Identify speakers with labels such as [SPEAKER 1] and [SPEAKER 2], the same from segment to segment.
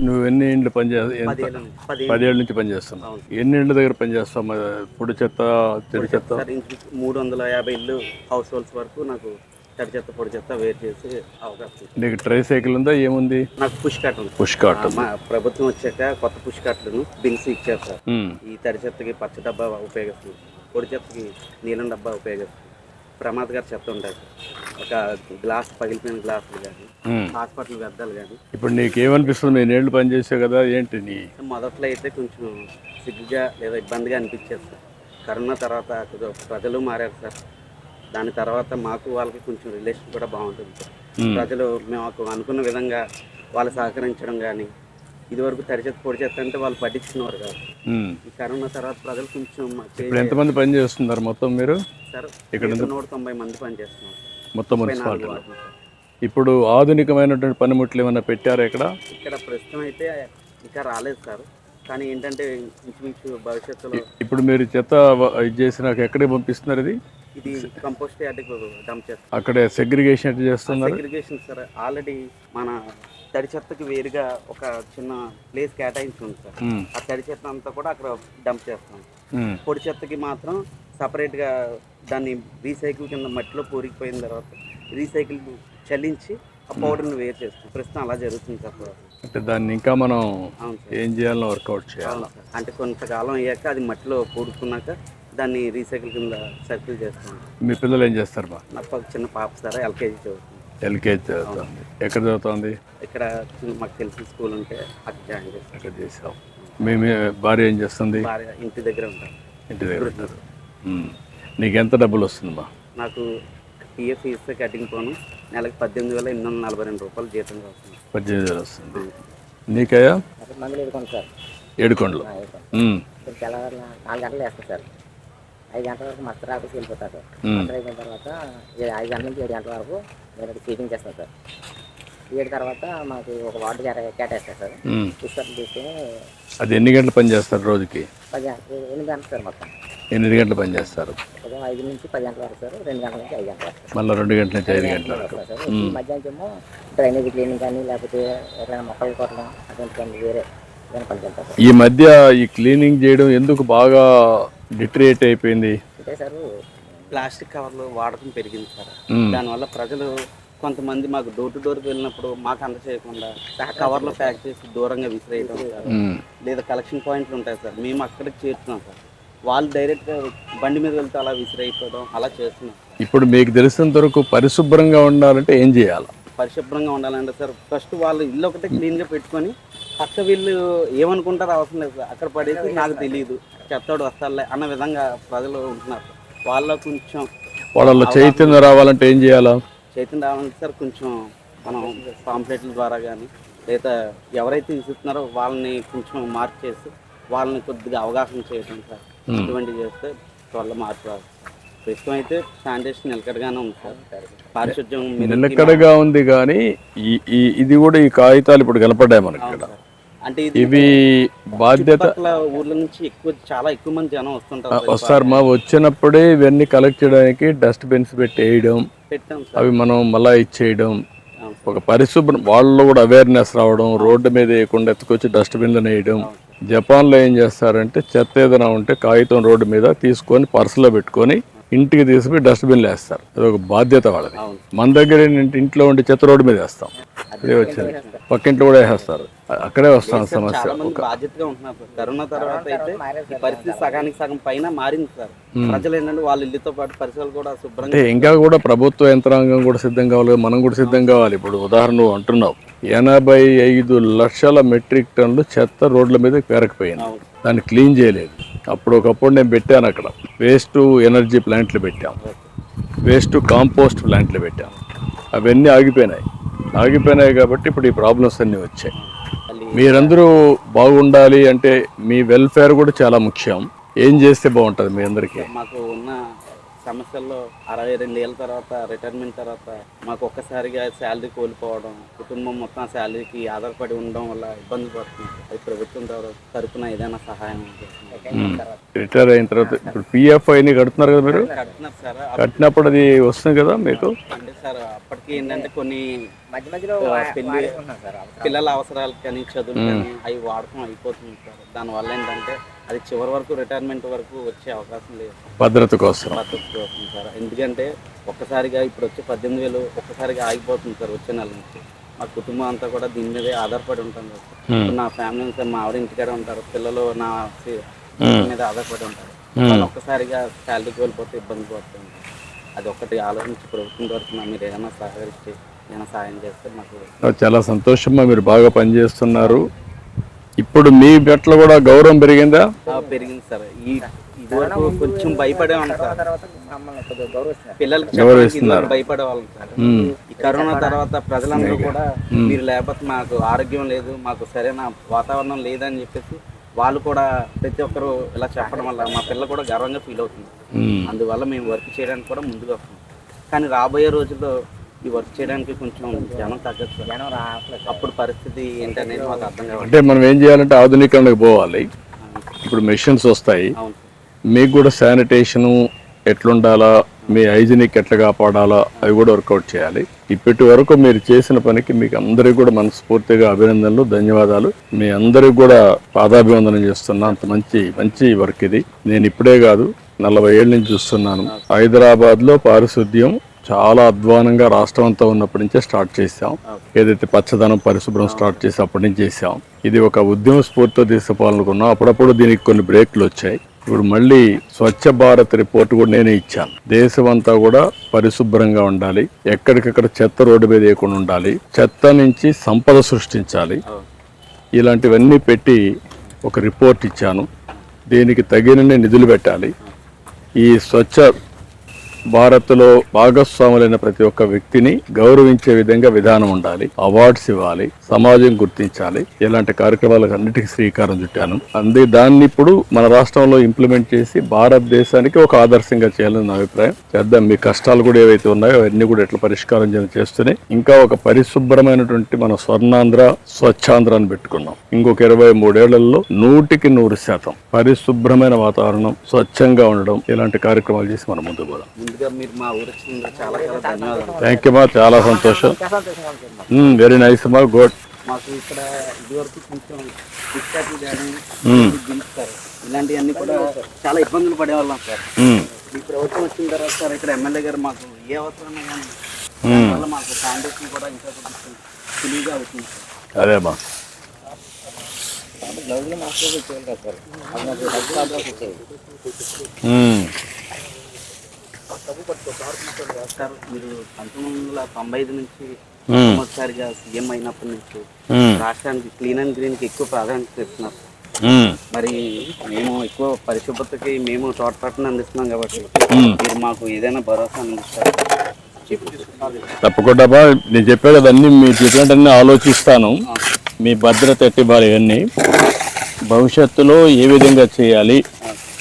[SPEAKER 1] నువ్వు ఎన్ని ఇండ్లు పనిచేస్తావు? 10 ఏళ్ళ నుంచి పనిచేస్తున్నావు. ఎన్ని ఇండ్ల దగ్గర పనిచేస్తావు? పొడి చెత్త, తడి చెత్త?
[SPEAKER 2] 350 ఇల్లు హౌస్ హోల్డ్స్ వరకు నాకు తడి చెత్త పొడి చెత్త వేరు చేసి అవకాశం.
[SPEAKER 1] నీకు ట్రై సైకిల్ ఉందా? ఏముంది?
[SPEAKER 2] నాకు పుష్ కార్ట్ ఉంది.
[SPEAKER 1] పుష్ కార్ట్
[SPEAKER 2] మా ప్రభుత్వం వచ్చాక కొత్త పుష్ కార్ట్లను బిన్స్ ఇచ్చారు సార్. ఈ తడి చెత్తకి పచ్చ డబ్బా ఉపయోగిస్తుంది, పొడి చెత్తకి నీలం డబ్బా ఉపయోగిస్తుంది. ప్రమాదకర చెత్త ఉంటుంది, ఒక గ్లాస్ పగిలిపోయిన గ్లాసులు కానీ, హాస్పిటల్ వ్యర్థాలు కానీ.
[SPEAKER 1] ఇప్పుడు నీకేమనిపిస్తుంది? నేను ఏళ్ళు పనిచేసావు కదా, ఏంటి నీ?
[SPEAKER 2] మొదట్లో అయితే కొంచెం సిగ్గుగా లేదా ఇబ్బందిగా అనిపించేది సార్. కరోనా తర్వాత ప్రజలు మారారు సార్. దాని తర్వాత మాకు వాళ్ళకి కొంచెం రిలేషన్ కూడా బాగుంటుంది సార్. ప్రజలు మేము అనుకున్న విధంగా వాళ్ళు సహకరించడం కానీ, ఇదివరకు తడి చెత్త పొడి చెత్త అంటే వాళ్ళు పట్టించుకున్నారు కాదు. ఈ కరోనా తర్వాత ప్రజలు కొంచెం.
[SPEAKER 1] ఎంతమంది పని చేస్తున్నారు మొత్తం మీరు?
[SPEAKER 2] సార్ ఇక్కడ 190 మంది పనిచేస్తున్నారు
[SPEAKER 1] మొత్తం మున్సిపాలిటీ. ఇప్పుడు ఆధునికమైనటువంటి పనిముట్లు ఏమైనా పెట్టారా ఇక్కడ?
[SPEAKER 2] ఇక్కడ ప్రస్తుతం అయితే ఇంకా రాలేదు సార్, కానీ ఏంటంటే ఇంచుమించు భవిష్యత్తులో.
[SPEAKER 1] ఇప్పుడు మీరు చెత్త ఇది చేసినాక ఎక్కడికి పంపిస్తున్నారు?
[SPEAKER 2] ఇది కంపోస్ట్ యార్డ్కి డంప్ చేస్తారు.
[SPEAKER 1] అక్కడే సెగ్రిగేషన్ ఎట్లా చేస్తున్నారు?
[SPEAKER 2] సెగ్రిగేషన్ సార్ ఆల్రెడీ మన తడి చెత్తకి వేరుగా ఒక చిన్న ప్లేస్ కేటాయించి ఉంది సార్. ఆ తడి చెత్త అంతా కూడా అక్కడ డంప్ చేస్తాం. పొడి చెత్తకి మాత్రం సపరేట్గా దాన్ని రీసైకిల్ కింద మట్టిలో పూరికిపోయిన తర్వాత రీసైకిల్ చల్లించి ఆ పౌడర్ని వేరు చేస్తాం. ప్రస్తుతం అలా జరుగుతుంది సార్.
[SPEAKER 1] అంటే దాన్ని ఇంకా మనం ఏం చేయాలో వర్కౌట్ చేయాలి.
[SPEAKER 2] అంటే కొంతకాలం అయ్యాక అది మట్టిలో పూడుకున్నాక దాన్ని రీసైకిల్ కింద సర్కిల్ చేస్తాం.
[SPEAKER 1] మీ పిల్లలు ఏం చేస్తారు?
[SPEAKER 2] నాకు చిన్న పాప సార్ ఎల్కేజీ చదువుతుంది.
[SPEAKER 1] ఎల్కేజీ చదువుతుంది. ఎక్కడ చదువుతుంది?
[SPEAKER 2] ఇక్కడ మాకు తెలిసిన స్కూల్ ఉంటే అక్కడ జాయిన్ చేస్తాం.
[SPEAKER 1] అక్కడ చేసాం. మీ భార్య ఏం చేస్తుంది?
[SPEAKER 2] భార్య ఇంటి దగ్గర ఉంటారు.
[SPEAKER 1] ఇంటి దగ్గర ఉంటారు. నీకు ఎంత డబ్బులు వస్తుందమ్మా?
[SPEAKER 2] నాకు పిఎఫ్ ఇస్తే కటింగ్ పోను నెలకు 18,842 రూపాయలు జీతంగా వస్తుంది.
[SPEAKER 1] 18,000 వస్తుంది. నీకయ్యా?
[SPEAKER 3] సార్
[SPEAKER 1] 7 కొండలు.
[SPEAKER 3] తెల్లవారు 4 గంటలు వేస్తారు సార్. 5 గంటల వరకు మస్తర్ ఆఫీస్కి వెళ్ళిపోతారు. మస్తర్ అయిపోయిన తర్వాత 5 గంటల నుంచి 7 గంటల వరకు నేను సీటింగ్ చేస్తాను సార్. 7 తర్వాత మాకు ఒక వార్డు కేటాయిస్తారు సార్. పుస్తకాలు తీసుకుని.
[SPEAKER 1] అది ఎన్ని గంటలు పని చేస్తారు రోజుకి?
[SPEAKER 3] 8 గంటలు సార్. మొత్తం
[SPEAKER 1] 8 గంటలు పని చేస్తారు.
[SPEAKER 3] ఉదయం 5 నుంచి 10 గంటల వరకు సార్. 2 గంటల నుంచి 5 గంటల వరకు.
[SPEAKER 1] మళ్ళీ 2 గంటల నుంచి 5 గంటల వరకు
[SPEAKER 3] సార్. మధ్యాహ్నం ఏమో డ్రైనేజ్ క్లీనింగ్ కానీ, లేకపోతే ఎక్కడైనా మొక్కలు కొట్టడం అటువంటి వేరే పనిచేస్తారు.
[SPEAKER 1] ఈ మధ్య ఈ క్లీనింగ్ చేయడం ఎందుకు బాగా డిటరేట్ అయిపోయింది
[SPEAKER 3] అంటే సార్,
[SPEAKER 2] ప్లాస్టిక్ కవర్లు వాడకం పెరిగింది సార్. దానివల్ల ప్రజలు కొంతమంది మాకు డోర్ టు డోర్కి వెళ్ళినప్పుడు మాకు అందచేయకుండా కవర్లో ప్యాక్ చేసి దూరంగా విసిరేయడం సార్. లేదా కలెక్షన్ పాయింట్లు ఉంటాయి సార్, మేము అక్కడికి చేరుతున్నాం సార్. వాళ్ళు డైరెక్ట్గా బండి మీద వెళ్తే అలా విసిరైపోవడం అలా చేస్తున్నాం.
[SPEAKER 1] ఇప్పుడు మీకు తెలిసినంత వరకు పరిశుభ్రంగా ఉండాలంటే ఏం చేయాలి?
[SPEAKER 2] పరిశుభ్రంగా ఉండాలంటే సార్ ఫస్ట్ వాళ్ళు ఇల్లు ఒకటే క్లీన్గా పెట్టుకొని పక్క వీళ్ళు ఏమనుకుంటారో అవసరం లేదు సార్. అక్కడ పడేసి నాకు తెలియదు చెత్తోడు వస్తాలే అన్న విధంగా ప్రజలు ఉంటున్నారు. వాళ్ళ కొంచెం వాళ్ళ
[SPEAKER 1] చైతన్యం రావాలంటే ఏం చేయాలా?
[SPEAKER 2] చైతన్యం రావాలంటే సార్ కొంచెం మనం పాంప్లెట్ల ద్వారా కానీ, లేదా ఎవరైతే విసురుతున్నారో వాళ్ళని కొంచెం మార్క్ చేసి వాళ్ళని కొద్దిగా అవగాహన చేయడం సార్. ఇటువంటివి చేస్తే త్వరలో మార్పు రాదు. ప్రస్తుతం అయితే శానిటేషన్ నిలకడగానే ఉంది సార్. పారిశుద్ధ్యం
[SPEAKER 1] నిలకడగా ఉంది, కానీ ఇది కూడా ఈ కాగితాలు ఇప్పుడు కనపడ్డాయి మనకి.
[SPEAKER 2] అంటే
[SPEAKER 1] ఇవి బాధ్యత
[SPEAKER 2] ఊర్ల నుంచి చాలా ఎక్కువ మంది జనం
[SPEAKER 1] వస్తారు. మా వచ్చినప్పుడే ఇవన్నీ కలెక్ట్ చేయడానికి డస్ట్బిన్స్ పెట్టి వేయడం, అవి మనం మళ్ళా ఇచ్చేయడం, ఒక పరిశుభ్రం వాళ్ళలో కూడా అవేర్నెస్ రావడం, రోడ్డు మీద వేయకుండా ఎత్తుకొచ్చి డస్ట్బిన్లు వేయడం. జపాన్లో ఏం చేస్తారంటే చెత్త ఏదైనా ఉంటే కాగితం రోడ్డు మీద తీసుకొని పర్సులో పెట్టుకొని ఇంటికి తీసుకుని డస్ట్బిన్లు వేస్తారు. అది ఒక బాధ్యత వాళ్ళది. మన దగ్గర ఇంట్లో ఉండి చెత్త రోడ్డు మీద వేస్తాం, అదే వచ్చింది. పక్కింట్లో కూడా వేసేస్తారు, అక్కడే వస్తాం సమస్య.
[SPEAKER 2] బాధ్యతగా ఉంటున్నారు. కరోనా తర్వాత అయితే పరిస్థితి సగానికి సగం పైన మారింది సార్. ప్రజలు ఏంటంటే వాళ్ళ ఇల్లుతో పాటు పరిసరాలు కూడా శుభ్రంగా.
[SPEAKER 1] ఇంకా కూడా ప్రభుత్వ యంత్రాంగం కూడా సిద్ధం కావాలి, మనం కూడా సిద్ధం కావాలి. ఇప్పుడు ఉదాహరణ అంటున్నావు, 85 లక్షల మెట్రిక్ టన్నులు చెత్త రోడ్ల మీద పేరకపోయింది. దాన్ని క్లీన్ చేయలేదు. ఒకప్పుడు నేను పెట్టాను అక్కడ వేస్ట్ ఎనర్జీ ప్లాంట్లు పెట్టాం, వేస్ట్ కాంపోస్ట్ ప్లాంట్లు పెట్టాం. అవన్నీ ఆగిపోయినాయి కాబట్టి ఇప్పుడు ఈ ప్రాబ్లమ్స్ అన్నీ వచ్చాయి. మీరందరూ బాగుండాలి అంటే మీ వెల్ఫేర్ కూడా చాలా ముఖ్యం. ఏం చేస్తే బాగుంటుంది మీ అందరికీ?
[SPEAKER 2] మాకు ఉన్న సమస్యల్లో 62 ఏళ్ళ తర్వాత రిటైర్మెంట్ తర్వాత మాకు ఒక్కసారిగా శాలరీ కోల్పోవడం, కుటుంబం మొత్తం శాలరీకి ఆధారపడి ఉండడం వల్ల ఇబ్బంది పడుతుంది. అది ప్రభుత్వం తరఫున ఏదైనా సహాయం
[SPEAKER 1] రిటైర్ అయిన తర్వాత ఇప్పుడు పిఎఫ్ఐని కడుతున్నారు కదా మీరు?
[SPEAKER 2] కడుతున్నారు సార్.
[SPEAKER 1] కట్టినప్పుడు అది వస్తుంది కదా మీకు?
[SPEAKER 2] అంటే సార్ అప్పటికి ఏంటంటే కొన్ని
[SPEAKER 3] మధ్య మధ్యలో
[SPEAKER 2] పెళ్లి
[SPEAKER 3] వాడుకుంటున్నాం సార్ అవసరం.
[SPEAKER 2] పిల్లల అవసరాలకు కానీ చదువులు కానీ అవి వాడకం అయిపోతుంది సార్. దానివల్ల ఏంటంటే అది చివరి వరకు రిటైర్మెంట్ వరకు వచ్చే అవకాశం లేదు,
[SPEAKER 1] భద్రత కోసం.
[SPEAKER 2] పద్ధతి వస్తుంది సార్. ఎందుకంటే ఒక్కసారిగా ఇప్పుడు వచ్చే 18,000 ఒక్కసారిగా ఆగిపోతుంది సార్ వచ్చే నెల నుంచి. మా కుటుంబం అంతా కూడా దీని మీదే ఆధారపడి ఉంటుంది సార్. ఇప్పుడు నా ఫ్యామిలీ అంతా మా ఆవిడ ఇంటికాడే ఉంటారు, పిల్లలు నా మీద ఆధారపడి ఉంటారు. వాళ్ళు ఒక్కసారిగా శాలరీకి వెళ్ళిపోతే ఇబ్బంది పడుతుంది. అది ఒక్కటి ఆలోచించి ప్రభుత్వం తరఫున మీరు ఏదైనా సహకరించి ఏమైనా సాయం చేస్తే మాకు
[SPEAKER 1] చాలా సంతోషమ్మా, మీరు బాగా పనిచేస్తున్నారు. ఇప్పుడు మీ పట్ల కూడా గౌరవం పెరిగిందా?
[SPEAKER 2] పెరిగింది సార్. ఇదివరకు కొంచెం భయపడేవాళ్ళం సార్,
[SPEAKER 3] తర్వాత మమ్మల్ని కొద్దిగా గౌరవిస్తున్నారు.
[SPEAKER 2] పిల్లలకి చెప్పడానికి భయపడేవాళ్ళం సార్. ఈ కరోనా తర్వాత ప్రజలందరూ కూడా మీరు లేకపోతే మాకు ఆరోగ్యం లేదు, మాకు సరైన వాతావరణం లేదని చెప్పేసి వాళ్ళు కూడా ప్రతి ఒక్కరు ఇలా చెప్పడం వల్ల మా పిల్లలు కూడా గర్వంగా ఫీల్ అవుతుంది. అందువల్ల మేము వర్క్ చేయడానికి కూడా ముందుకు వస్తున్నాం. కానీ రాబోయే రోజుల్లో ఈ వర్క్ చేయడానికి కొంచెం జనం తగ్గచ్చు,
[SPEAKER 3] జనం రావట్లేదు.
[SPEAKER 2] అప్పుడు పరిస్థితి ఏంటనేది మాకు అర్థం కావాలి.
[SPEAKER 1] అంటే మనం ఏం చేయాలంటే ఆధునికంలోకి పోవాలి. ఇప్పుడు మెషిన్స్ వస్తాయి,
[SPEAKER 2] అవును
[SPEAKER 1] మీకు కూడా శానిటేషను ఎట్లుండాలా, మీ హైజీనిక్ ఎట్లా కాపాడాలా అవి కూడా వర్కౌట్ చేయాలి. ఇప్పటి వరకు మీరు చేసిన పనికి మీకు అందరికీ కూడా మనస్ఫూర్తిగా అభినందనలు, ధన్యవాదాలు. మీ అందరికి కూడా పాదాభివందనం చేస్తున్నా. అంత మంచి మంచి వర్క్ ఇది. నేను ఇప్పుడే కాదు 40 ఏళ్ళ నుంచి చూస్తున్నాను. హైదరాబాద్లో పారిశుద్ధ్యం చాలా అధ్వానంగా రాష్ట్రం అంతా ఉన్నప్పటి నుంచే స్టార్ట్ చేసాం. ఏదైతే పచ్చదనం పరిశుభ్రం స్టార్ట్ చేసి అప్పటి నుంచి చేసాం. ఇది ఒక ఉద్యమ స్ఫూర్తితో తీసుకుపోవాలనుకున్నాం. అప్పుడప్పుడు దీనికి కొన్ని బ్రేక్లు వచ్చాయి. ఇప్పుడు మళ్ళీ స్వచ్ఛ భారత్ రిపోర్ట్ కూడా నేనే ఇచ్చాను. దేశం అంతా కూడా పరిశుభ్రంగా ఉండాలి, ఎక్కడికక్కడ చెత్త రోడ్డు మీద వేయకుండా ఉండాలి, చెత్త నుంచి సంపద సృష్టించాలి. ఇలాంటివన్నీ పెట్టి ఒక రిపోర్ట్ ఇచ్చాను. దీనికి తగినన్ని నిధులు పెట్టాలి. ఈ స్వచ్ఛ భారత్లో భాగస్వాములైన ప్రతి ఒక్క వ్యక్తిని గౌరవించే విధంగా విధానం ఉండాలి, అవార్డ్స్ ఇవ్వాలి, సమాజం గుర్తించాలి. ఇలాంటి కార్యక్రమాలకు అన్నిటికీ శ్రీకారం చుట్టాను. దాన్ని ఇప్పుడు మన రాష్ట్రంలో ఇంప్లిమెంట్ చేసి భారతదేశానికి ఒక ఆదర్శంగా చేయాలని నా అభిప్రాయం. చేద్దాం. మీ కష్టాలు కూడా ఏవైతే ఉన్నాయో అవన్నీ కూడా ఎట్లా పరిష్కారం చేస్తూనే ఇంకా ఒక పరిశుభ్రమైనటువంటి మన స్వర్ణాంధ్ర, స్వచ్ఛాంధ్ర అని పెట్టుకున్నాం. ఇంకొక 23 ఏళ్లలో 100% పరిశుభ్రమైన వాతావరణం, స్వచ్ఛంగా ఉండడం, ఇలాంటి కార్యక్రమాలు చేసి మనం ముందుకు పోదాం.
[SPEAKER 2] ముందుగా మీరు మా ఊరు వచ్చినందుకు చాలా చాలా ధన్యవాదాలు.
[SPEAKER 1] థ్యాంక్ యూ మా, చాలా సంతోషం. వెరీ నైస్ మా, గుడ్.
[SPEAKER 2] మాకు ఇక్కడ ఇదివరకు కొంచెం డిస్టార్ట్ కానీ దించుతారు, ఇలాంటివన్నీ కూడా చాలా ఇబ్బందులు పడేవాళ్ళం సార్. ఈ ప్రభుత్వం వచ్చిన తర్వాత సార్ ఇక్కడ ఎమ్మెల్యే గారు మాకు ఏ అవసరమైనా కానీ దానివల్ల మాకు ఫౌండేషన్ కూడా ఇంకా కొంచెం సులువుగా అవుతుంది సార్.
[SPEAKER 1] అదేమా,
[SPEAKER 3] గ్లౌజులు మాస్టర్ వచ్చేది కదా సార్, అది నాకు హెల్త్ ప్రాబ్లమ్స్ వచ్చేవి.
[SPEAKER 2] సార్ మీరు 1995 నుంచి మొదటిసారిగా సీఎం అయినప్పటి నుంచి రాష్ట్రానికి క్లీన్ అండ్ గ్రీన్ కి ఎక్కువ ప్రాధాన్యత ఇస్తున్నారు. మరి మేము ఎక్కువ పరిశుభ్రతకి మేము తోడ్పాటును అందిస్తున్నాం కాబట్టి మీరు మాకు ఏదైనా భరోసా అందిస్తారు?
[SPEAKER 1] తప్పకుండా బా. నేను చెప్పే కదా అన్ని మీరు చెప్పినట్టు ఆలోచిస్తాను. మీ భద్రత ఎట్టివ్వాలి, ఇవన్నీ భవిష్యత్తులో ఏ విధంగా చేయాలి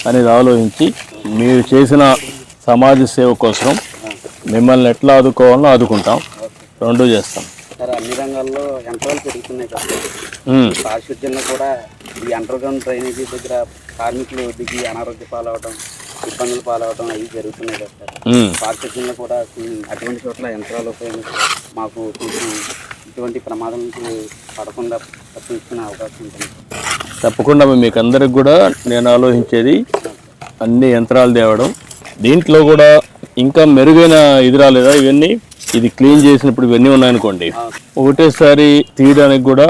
[SPEAKER 1] అనేది ఆలోచించి మీరు చేసిన సమాజ సేవ కోసం మిమ్మల్ని ఎట్లా ఆదుకోవాలో ఆదుకుంటాం, రెండు చేస్తాం
[SPEAKER 2] సార్. అన్ని రంగాల్లో యంత్రాలు పెరుగుతున్నాయి కదా, పారిశుద్ధ్యంలో కూడా ఈ అండర్ గ్రౌండ్ డ్రైనేజీ దగ్గర కార్మికులు దిగి అనారోగ్య పాలవడం, ఇబ్బందులు పాలవడం అవి జరుగుతున్నాయి కదా సార్. పారిశుద్ధ్యంలో కూడా అటువంటి చోట్ల యంత్రాలు ఉపయోగించి మాకు కొంచెం ఇటువంటి ప్రమాదం నుంచి పడకుండా తప్పించుకునే అవకాశం ఉంటుంది.
[SPEAKER 1] తప్పకుండా మీకు అందరికి కూడా నేను ఆలోచించేది అన్ని యంత్రాలు తేవడం. దీంట్లో కూడా ఇంకా మెరుగైన ఇది రాలేదా, ఇవన్నీ ఇది క్లీన్ చేసినప్పుడు ఇవన్నీ ఉన్నాయనుకోండి, ఒకటేసారి తీయడానికి కూడా.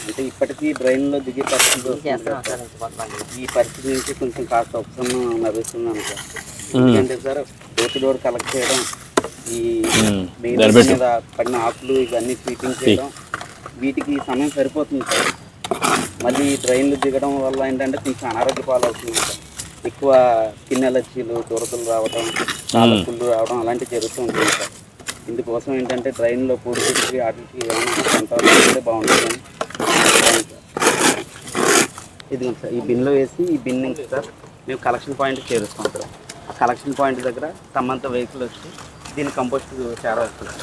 [SPEAKER 2] అంటే ఇప్పటికీ డ్రైన్లో దిగే పరిస్థితి, ఈ పరిస్థితి నుంచి కొంచెం కాస్త ఉపశమనం లభిస్తున్నాను సార్. ఎందుకంటే sir door to door collect చేయడం, ఈ మీద పడిన ఆకులు ఇవన్నీ స్వీపింగ్ చేయడం, వీటికి సమయం సరిపోతుంది సార్. మళ్ళీ డ్రైన్లు దిగడం వల్ల ఏంటంటే కొంచెం అనారోగ్య పాలవుతుంది సార్. ఎక్కువ స్కిన్ ఎలర్జీలు, దురదలు రావడం, పుళ్ళు రావడం అలాంటివి జరుగుతూ ఉంటుంది సార్. ఇందుకోసం ఏంటంటే డ్రైన్లో పూడి పెట్టి వాటికి ఏమైనా బాగుంటుందని ఇది సార్. ఈ బిన్లో వేసి ఈ బిన్ నుంచి సార్ మేము కలెక్షన్ పాయింట్ చేరుస్తాం సార్. కలెక్షన్ పాయింట్ దగ్గర సంబంధిత వెహికల్ వచ్చి దీని కంపోస్ట్ చేరవస్తుంది.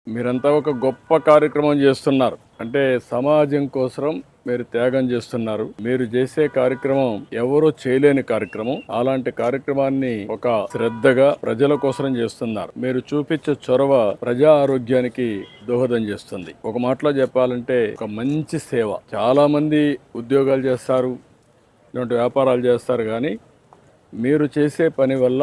[SPEAKER 1] మీరంతా ఒక గొప్ప కార్యక్రమం చేస్తున్నారు. అంటే సమాజం కోసం మీరు త్యాగం చేస్తున్నారు. మీరు చేసే కార్యక్రమం ఎవరో చేయలేని కార్యక్రమం. అలాంటి కార్యక్రమాన్ని ఒక శ్రద్ధగా ప్రజల కోసం చేస్తున్నారు. మీరు చూపించే చొరవ ప్రజా ఆరోగ్యానికి దోహదం చేస్తుంది. ఒక మాటలో చెప్పాలంటే ఒక మంచి సేవ. చాలా మంది ఉద్యోగాలు చేస్తారు, ఇలాంటి వ్యాపారాలు చేస్తారు, కానీ మీరు చేసే పని వల్ల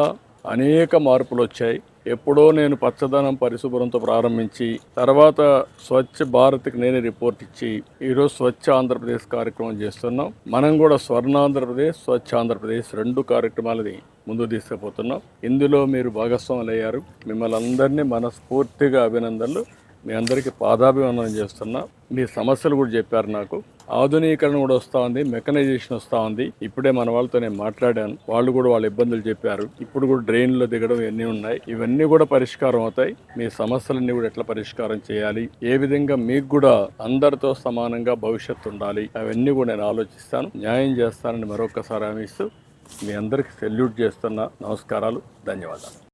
[SPEAKER 1] అనేక మార్పులు వచ్చాయి. ఎప్పుడో నేను పచ్చదనం పరిశుభ్రంతో ప్రారంభించి తర్వాత స్వచ్ఛ భారత్కి నేనే రిపోర్ట్ ఇచ్చి ఈరోజు స్వచ్ఛ ఆంధ్రప్రదేశ్ కార్యక్రమం చేస్తున్నాం. మనం కూడా స్వర్ణాంధ్రప్రదేశ్, స్వచ్ఛ ఆంధ్రప్రదేశ్ 2 కార్యక్రమాలని ముందు తీసుకుపోతున్నాం. ఇందులో మీరు భాగస్వాములు అయ్యారు. మిమ్మల్ని అందరినీ మనస్ఫూర్తిగా అభినందనలు. మీ అందరికీ పాదాభివందనం చేస్తున్నా. మీ సమస్యలు కూడా చెప్పారు. నాకు ఆధునీకరణ కూడా వస్తూ ఉంది, మెకనైజేషన్ వస్తూ ఉంది. ఇప్పుడే మన వాళ్ళతో నేను మాట్లాడాను. వాళ్ళు కూడా వాళ్ళ ఇబ్బందులు చెప్పారు. ఇప్పుడు కూడా డ్రైన్లో దిగడం ఇవన్నీ ఉన్నాయి. ఇవన్నీ కూడా పరిష్కారం అవుతాయి. మీ సమస్యలన్నీ కూడా ఎట్లా పరిష్కారం చేయాలి, ఏ విధంగా మీకు కూడా అందరితో సమానంగా భవిష్యత్తు ఉండాలి, అవన్నీ కూడా నేను ఆలోచిస్తాను, న్యాయం చేస్తానని మరొకసారి హామీ ఇస్తూ మీ అందరికీ సెల్యూట్ చేస్తున్నా. నమస్కారాలు, ధన్యవాదాలు.